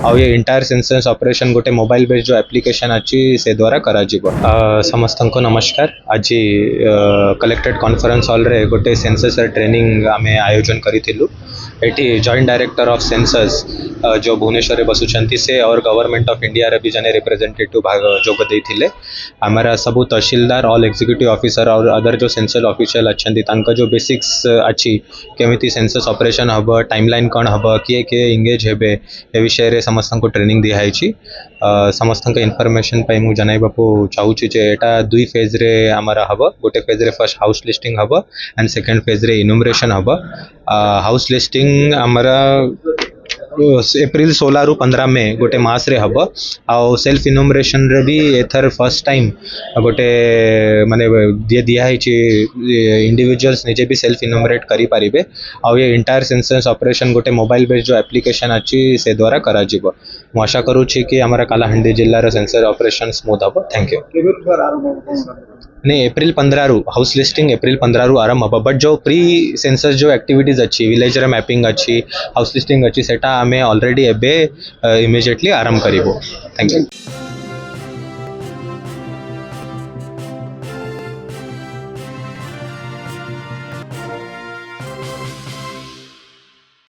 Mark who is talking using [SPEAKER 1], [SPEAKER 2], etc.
[SPEAKER 1] ଆଉ ये entire census operation गोटे मोबाइल बेस्ड जो एप्लिकेशन अच्छी से द्वारा करा जीवो। समस्त को नमस्कार। आज कलेक्टेड कॉन्फ्रेंस हॉल रे गोटे सेंसस ट्रेनिंग आम आयोजन करूँ। Eighty joint director of census जो भुवनेश्वर बसुंट से और गवर्नमेंट ऑफ इंडिया रे भी जने रिप्रेजेंटेटिव भाग जोग देते। हमारा सबू तहसीलदार ऑल एग्जीक्यूटिव ऑफिसर और अदर जो सेंसस ऑफिशियल अच्छा जो बेसिक्स अच्छी केमिति सेंसस ऑपरेशन हम टाइमलाइन कौन हम किए किए इंगेज हेबे ए विषय रे समस्त को ट्रेनिंग दिखाई। समस्त इनफॉरमेशन पे मुझे जानवाकू चाहूँगी जे एटा दुई फेज रे आमर हम। गोटे फेज रे फर्स्ट हाउस लिस्टिंग हम एंड सेकेंड फेज रे इनुमरेशन हम। हाउस लिस्टिंग आमर एप्रिल 16 रु 15 मे गोटे मास रे हब। आउ सेल्फ इनुमरेशन रे भी एथर फर्स्ट टाइम गोटे माने दिया इंडिविजुअल्स निजे भी सेल्फ इनुमरेट करि पारिबे। आउ ये इंटायर सेंसस ऑपरेशन गोटे मोबाइल बेस्ड जो एप्लिकेशन अच्छी से द्वारा करा जीवो। मु आशा करूछि कि हमारा कालाहांडी जिल्लार सेंसस ऑपरेशन स्मूथ हब। Thank you. नहीं एप्रिल 15 रु हाउस लिस्टिंग एप्रिल 15 रु आरंभ हम। बट जो प्री सेंसस जो एक्टिविटीज अच्छी विलेज रे मैपिंग अच्छी हाउस लिस्टिंग अच्छी सेटा आमे ऑलरेडी एबे इमिजिएटली आरंभ करिवो। Thank you.